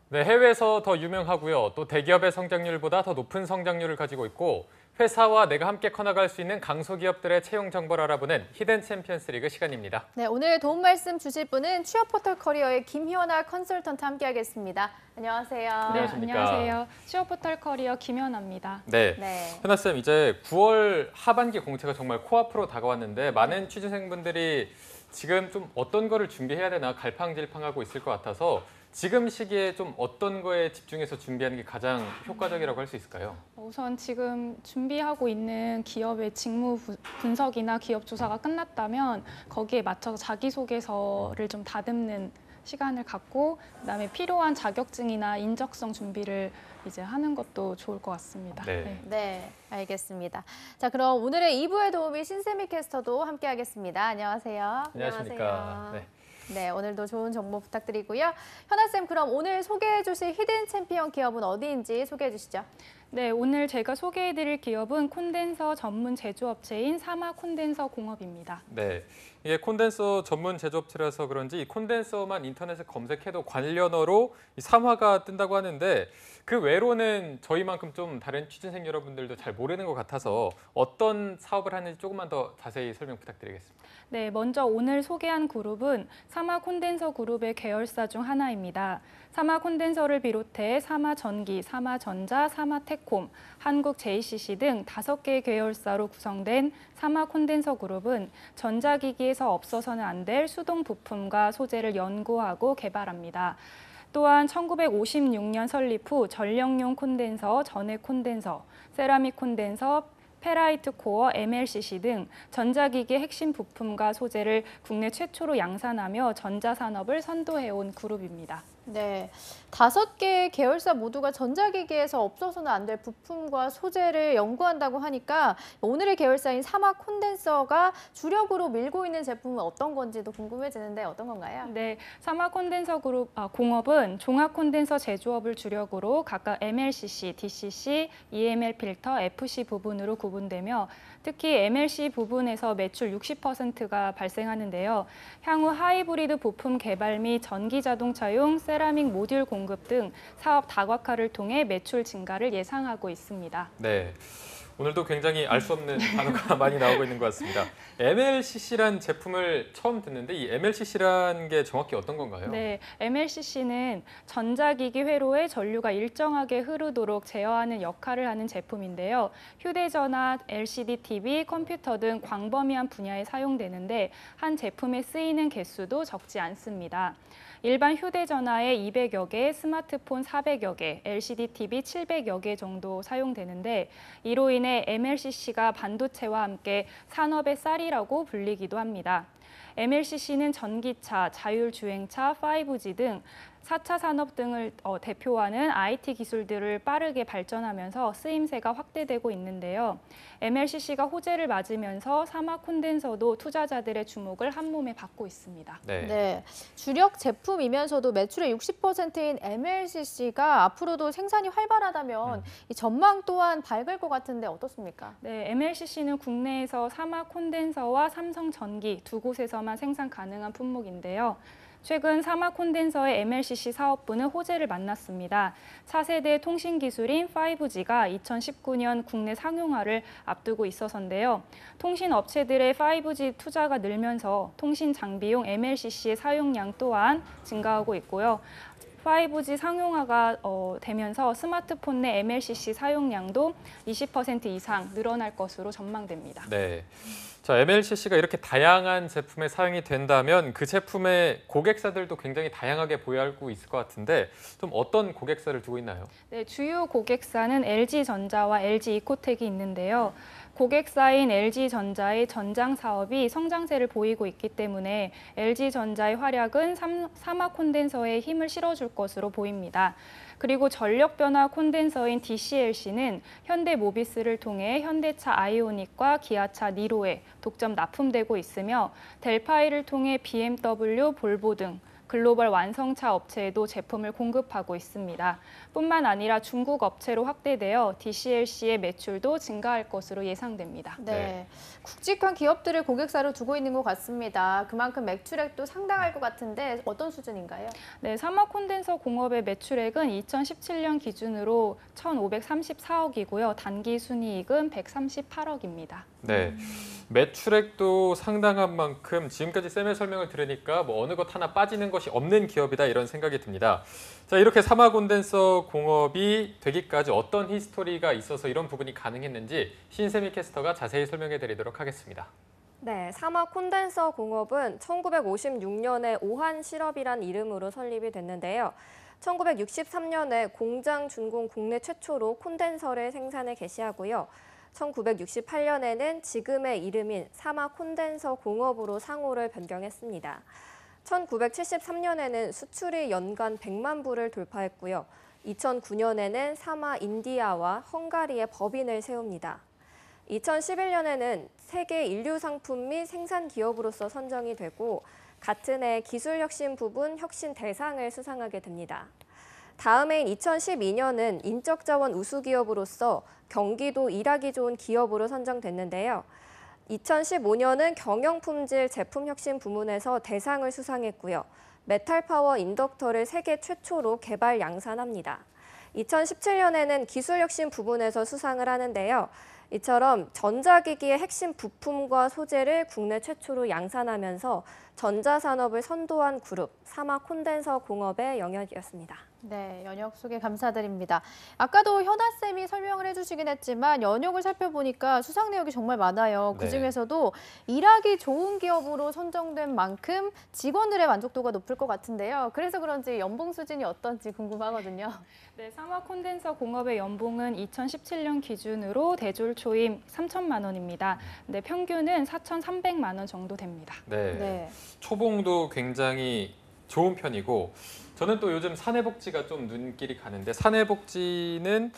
네, 해외에서 더 유명하고요. 또 대기업의 성장률보다 더 높은 성장률을 가지고 있고 회사와 내가 함께 커나갈 수 있는 강소기업들의 채용 정보를 알아보는 히든 챔피언스 리그 시간입니다. 네, 오늘 도움 말씀 주실 분은 취업 포털 커리어의 김현아 컨설턴트 함께하겠습니다. 안녕하세요. 네, 안녕하십니까. 안녕하세요. 취업 포털 커리어 김연아입니다. 네, 네. 현아쌤 이제 9월 하반기 공채가 정말 코앞으로 다가왔는데 많은 취준생분들이 지금 좀 어떤 거를 준비해야 되나 갈팡질팡하고 있을 것 같아서 지금 시기에 좀 어떤 거에 집중해서 준비하는 게 가장 효과적이라고 할 수 있을까요? 우선 지금 준비하고 있는 기업의 직무 분석이나 기업 조사가 끝났다면 거기에 맞춰서 자기소개서를 좀 다듬는 시간을 갖고 그다음에 필요한 자격증이나 인적성 준비를 이제 하는 것도 좋을 것 같습니다. 네. 네, 알겠습니다. 자, 그럼 오늘의 2부의 도우미 신세미 캐스터도 함께하겠습니다. 안녕하세요. 안녕하십니까. 네. 네, 오늘도 좋은 정보 부탁드리고요. 현아쌤, 그럼 오늘 소개해 주실 히든 챔피언 기업은 어디인지 소개해 주시죠. 네, 오늘 제가 소개해드릴 기업은 콘덴서 전문 제조업체인 사마 콘덴서 공업입니다. 네, 이게 콘덴서 전문 제조업체라서 그런지 이 콘덴서만 인터넷에 검색해도 관련어로 이 3화가 뜬다고 하는데 그 외로는 저희만큼 좀 다른 취준생 여러분들도 잘 모르는 것 같아서 어떤 사업을 하는지 조금만 더 자세히 설명 부탁드리겠습니다. 네, 먼저 오늘 소개한 그룹은 사마 콘덴서 그룹의 계열사 중 하나입니다. 사마 콘덴서를 비롯해 사마 전기, 사마 전자, 사마 테콤, 한국 JCC 등 5개 계열사로 구성된 사마 콘덴서 그룹은 전자기기에서 없어서는 안 될 수동 부품과 소재를 연구하고 개발합니다. 또한 1956년 설립 후 전력용 콘덴서, 전해 콘덴서, 세라믹 콘덴서, 페라이트 코어, MLCC 등 전자기기 핵심 부품과 소재를 국내 최초로 양산하며 전자산업을 선도해온 그룹입니다. 네, 5개의 계열사 모두가 전자기기에서 없어서는 안 될 부품과 소재를 연구한다고 하니까 오늘의 계열사인 사마 콘덴서가 주력으로 밀고 있는 제품은 어떤 건지도 궁금해지는데 어떤 건가요? 네, 사마 콘덴서 그룹 공업은 종합 콘덴서 제조업을 주력으로 각각 MLCC, DCC, EML 필터, FC 부분으로 구분되며 특히 MLC 부분에서 매출 60%가 발생하는데요. 향후 하이브리드 부품 개발 및 전기 자동차용 세라믹 모듈 공급 등 사업 다각화를 통해 매출 증가를 예상하고 있습니다. 네, 오늘도 굉장히 알 수 없는 단어가 많이 나오고 있는 것 같습니다. MLCC란 제품을 처음 듣는데 이 MLCC란 게 정확히 어떤 건가요? 네, MLCC는 전자기기 회로에 전류가 일정하게 흐르도록 제어하는 역할을 하는 제품인데요. 휴대전화, LCD TV, 컴퓨터 등 광범위한 분야에 사용되는데 한 제품에 쓰이는 개수도 적지 않습니다. 일반 휴대전화에 200여 개, 스마트폰 400여 개, LCD TV 700여 개 정도 사용되는데 이로 인해 MLCC가 반도체와 함께 산업의 쌀이라고 불리기도 합니다. MLCC는 전기차, 자율주행차, 5G 등 4차 산업 등을 대표하는 IT 기술들을 빠르게 발전하면서 쓰임새가 확대되고 있는데요. MLCC가 호재를 맞으면서 사마 콘덴서도 투자자들의 주목을 한몸에 받고 있습니다. 네, 주력 제품이면서도 매출의 60%인 MLCC가 앞으로도 생산이 활발하다면 이 전망 또한 밝을 것 같은데 어떻습니까? 네, MLCC는 국내에서 사마 콘덴서와 삼성전기 두 곳에서만 생산 가능한 품목인데요. 최근 사마 콘덴서의 MLCC 사업부는 호재를 만났습니다. 차세대 통신 기술인 5G가 2019년 국내 상용화를 앞두고 있어서인데요. 통신 업체들의 5G 투자가 늘면서 통신 장비용 MLCC의 사용량 또한 증가하고 있고요. 5G 상용화가 되면서 스마트폰 내 MLCC 사용량도 20% 이상 늘어날 것으로 전망됩니다. 네. 자, MLCC가 이렇게 다양한 제품에 사용이 된다면 그 제품의 고객사들도 굉장히 다양하게 보유하고 있을 것 같은데 좀 어떤 고객사를 두고 있나요? 네, 주요 고객사는 LG전자와 LG이코텍이 있는데요. 고객사인 LG전자의 전장 사업이 성장세를 보이고 있기 때문에 LG전자의 활약은 사마 콘덴서에 힘을 실어줄 것으로 보입니다. 그리고 전력 변화 콘덴서인 DCLC는 현대모비스를 통해 현대차 아이오닉과 기아차 니로에 독점 납품되고 있으며 델파이를 통해 BMW, 볼보 등 글로벌 완성차 업체에도 제품을 공급하고 있습니다. 뿐만 아니라 중국 업체로 확대되어 DCLC의 매출도 증가할 것으로 예상됩니다. 네. 굵직한 기업들을 고객사로 두고 있는 것 같습니다. 그만큼 매출액도 상당할 것 같은데 어떤 수준인가요? 네, 사막 콘덴서 공업의 매출액은 2017년 기준으로 1,534억이고요. 단기 순이익은 138억입니다. 네. 매출액도 상당한 만큼 지금까지 쌤의 설명을 들으니까 뭐 어느 것 하나 빠지는 것이 없는 기업이다 이런 생각이 듭니다. 자, 이렇게 사막 콘덴서 공업이 되기까지 어떤 히스토리가 있어서 이런 부분이 가능했는지 신세미 캐스터가 자세히 설명해 드리도록 하겠습니다. 네, 사막 콘덴서 공업은 1956년에 오한 실업이란 이름으로 설립이 됐는데요. 1963년에 공장 준공 국내 최초로 콘덴서를 생산에 개시하고요. 1968년에는 지금의 이름인 사막 콘덴서 공업으로 상호를 변경했습니다. 1973년에는 수출이 연간 100만 부를 돌파했고요. 2009년에는 사마 인디아와 헝가리의 법인을 세웁니다. 2011년에는 세계 인류 상품 및 생산 기업으로서 선정이 되고 같은 해 기술혁신 부분 혁신 대상을 수상하게 됩니다. 다음 해인 2012년은 인적자원 우수기업으로서 경기도 일하기 좋은 기업으로 선정됐는데요. 2015년은 경영품질 제품혁신 부문에서 대상을 수상했고요. 메탈파워 인덕터를 세계 최초로 개발 양산합니다. 2017년에는 기술혁신 부문에서 수상을 하는데요. 이처럼 전자기기의 핵심 부품과 소재를 국내 최초로 양산하면서 전자산업을 선도한 그룹 사막 콘덴서 공업의 영역이었습니다. 네, 연역 소개 감사드립니다. 아까도 현아쌤이 설명을 해주시긴 했지만 연역을 살펴보니까 수상 내역이 정말 많아요. 네. 그중에서도 일하기 좋은 기업으로 선정된 만큼 직원들의 만족도가 높을 것 같은데요. 그래서 그런지 연봉 수준이 어떤지 궁금하거든요. 네, 사막 콘덴서 공업의 연봉은 2017년 기준으로 대졸 초임 3천만 원입니다. 근데 평균은 4,300만 원 정도 됩니다. 네. 네. 초봉도 굉장히 좋은 편이고 저는 또 요즘 사내복지가 좀 눈길이 가는데 사내복지는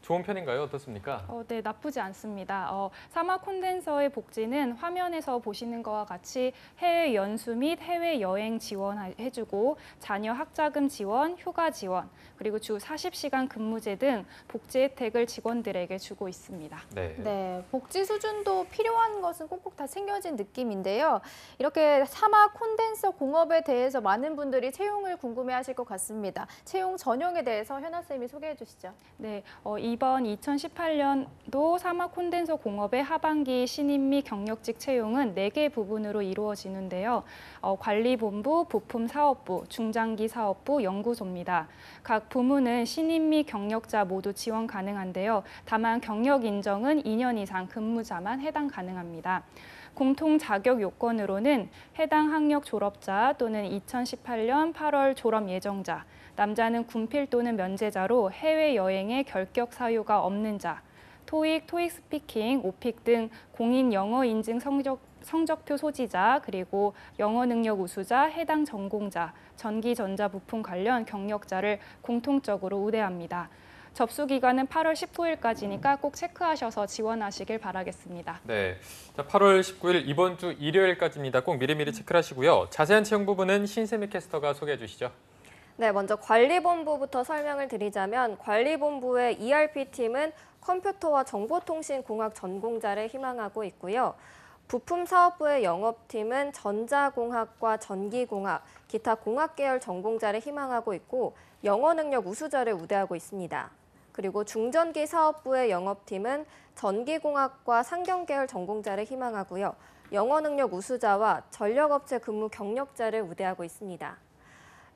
좋은 편인가요? 어떻습니까? 네, 나쁘지 않습니다. 사막 콘덴서의 복지는 화면에서 보시는 것과 같이 해외 연수 및 해외 여행 지원해주고 자녀 학자금 지원, 휴가 지원, 그리고 주 40시간 근무제 등 복지 혜택을 직원들에게 주고 있습니다. 네. 네, 복지 수준도 필요한 것은 꼭꼭 다 챙겨진 느낌인데요. 이렇게 사막 콘덴서 공업에 대해서 많은 분들이 채용을 궁금해하실 것 같습니다. 채용 전형에 대해서 현아쌤이 소개해 주시죠. 네, 이번 2018년도 사막 콘덴서 공업의 하반기 신입 및 경력직 채용은 4개 부분으로 이루어지는데요. 관리본부, 부품사업부, 중장기 사업부, 연구소입니다. 각 부문은 신입 및 경력자 모두 지원 가능한데요. 다만 경력 인정은 2년 이상 근무자만 해당 가능합니다. 공통 자격 요건으로는 해당 학력 졸업자 또는 2018년 8월 졸업 예정자, 남자는 군필 또는 면제자로 해외여행에 결격 사유가 없는 자, 토익, 토익 스피킹, 오픽 등 공인 영어 인증 성적표 소지자, 그리고 영어 능력 우수자, 해당 전공자, 전기 전자 부품 관련 경력자를 공통적으로 우대합니다. 접수 기간은 8월 19일까지니까 꼭 체크하셔서 지원하시길 바라겠습니다. 네. 자, 8월 19일 이번 주 일요일까지입니다. 꼭 미리미리 체크를 하시고요. 자세한 채용 부분은 신세미 캐스터가 소개해 주시죠. 네, 먼저 관리본부부터 설명을 드리자면 관리본부의 ERP팀은 컴퓨터와 정보통신공학 전공자를 희망하고 있고요. 부품사업부의 영업팀은 전자공학과 전기공학, 기타 공학 계열 전공자를 희망하고 있고 영어 능력 우수자를 우대하고 있습니다. 그리고 중전기 사업부의 영업팀은 전기공학과 상경 계열 전공자를 희망하고요. 영어 능력 우수자와 전력업체 근무 경력자를 우대하고 있습니다.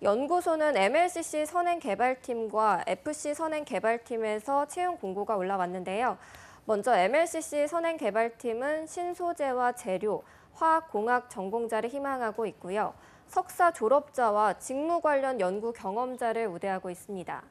연구소는 MLCC 선행개발팀과 FC 선행개발팀에서 채용 공고가 올라왔는데요. 먼저 MLCC 선행개발팀은 신소재와 재료, 화학공학 전공자를 희망하고 있고요. 석사 졸업자와 직무 관련 연구 경험자를 우대하고 있습니다.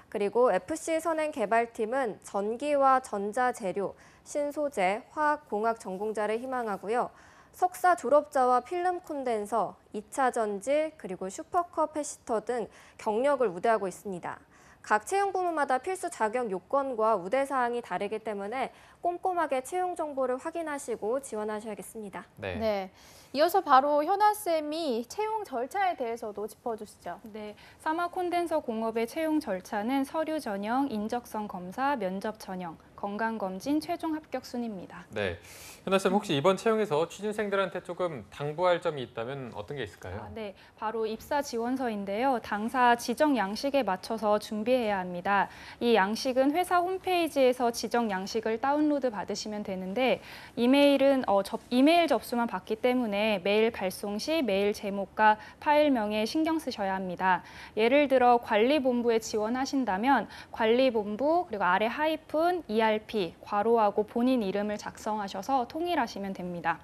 그리고 FC 선행개발팀은 전기와 전자재료, 신소재, 화학공학 전공자를 희망하고요. 석사 졸업자와 필름 콘덴서, 2차 전지, 그리고 슈퍼컵 패시터 등 경력을 우대하고 있습니다. 각 채용 부문마다 필수 자격 요건과 우대 사항이 다르기 때문에 꼼꼼하게 채용 정보를 확인하시고 지원하셔야겠습니다. 네. 네. 이어서 바로 현아 쌤이 채용 절차에 대해서도 짚어주시죠. 네, 사마 콘덴서 공업의 채용 절차는 서류 전형, 인적성 검사, 면접 전형, 건강검진, 최종 합격 순입니다. 네, 현아 쌤 혹시 이번 채용에서 취준생들한테 조금 당부할 점이 있다면 어떤 게 있을까요? 네, 바로 입사 지원서인데요. 당사 지정 양식에 맞춰서 준비해야 합니다. 이 양식은 회사 홈페이지에서 지정 양식을 다운로드 받으시면 되는데 이메일은 이메일 접수만 받기 때문에 메일 발송 시 메일 제목과 파일명에 신경 쓰셔야 합니다. 예를 들어 관리본부에 지원하신다면 관리본부 그리고 아래 하이픈 ERP 괄호하고 본인 이름을 작성하셔서 통일하시면 됩니다.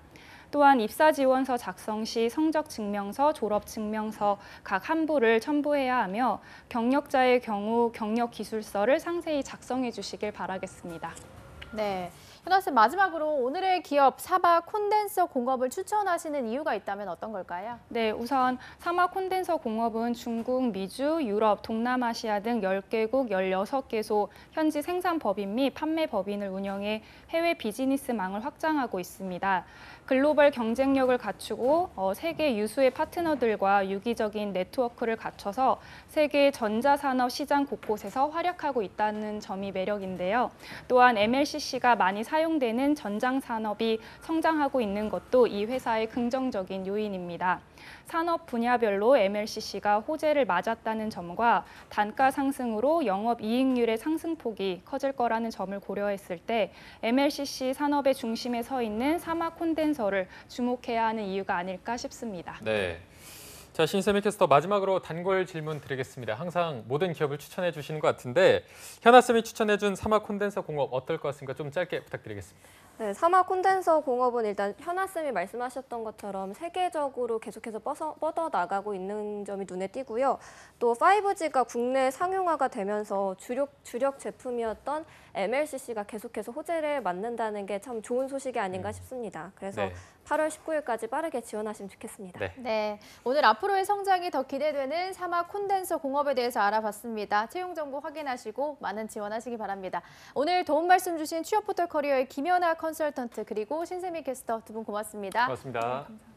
또한 입사 지원서 작성 시 성적 증명서, 졸업 증명서 각 한 부를 첨부해야 하며 경력자의 경우 경력 기술서를 상세히 작성해 주시길 바라겠습니다. 네, 현아 쌤 마지막으로 오늘의 기업 사마 콘덴서 공업을 추천하시는 이유가 있다면 어떤 걸까요? 네, 우선 사마 콘덴서 공업은 중국, 미주, 유럽, 동남아시아 등 10개국 16개소 현지 생산 법인 및 판매 법인을 운영해 해외 비즈니스망을 확장하고 있습니다. 글로벌 경쟁력을 갖추고 세계 유수의 파트너들과 유기적인 네트워크를 갖춰서 세계 전자산업 시장 곳곳에서 활약하고 있다는 점이 매력인데요. 또한 MLCC가 많이 사용되는 전장 산업이 성장하고 있는 것도 이 회사의 긍정적인 요인입니다. 산업 분야별로 MLCC가 호재를 맞았다는 점과 단가 상승으로 영업 이익률의 상승폭이 커질 거라는 점을 고려했을 때 MLCC 산업의 중심에 서 있는 사마 콘덴서를 주목해야 하는 이유가 아닐까 싶습니다. 네. 자, 신세미 캐스터 마지막으로 단골 질문 드리겠습니다. 항상 모든 기업을 추천해 주시는 것 같은데 현아 쌤이 추천해 준 사마 콘덴서 공업 어떨 것 같습니까? 좀 짧게 부탁드리겠습니다. 네, 사마 콘덴서 공업은 일단 현아 쌤이 말씀하셨던 것처럼 세계적으로 계속해서 뻗어 나가고 있는 점이 눈에 띄고요. 또 5G가 국내 상용화가 되면서 주력 제품이었던 MLCC가 계속해서 호재를 맞는다는 게 참 좋은 소식이 아닌가 싶습니다. 그래서 네. 8월 19일까지 빠르게 지원하시면 좋겠습니다. 네. 네, 오늘 앞으로의 성장이 더 기대되는 사마 콘덴서 공업에 대해서 알아봤습니다. 채용 정보 확인하시고 많은 지원하시기 바랍니다. 오늘 도움 말씀 주신 취업포털 커리어의 김연아 컨설턴트 그리고 신세미 캐스터 두 분 고맙습니다. 고맙습니다. 감사합니다.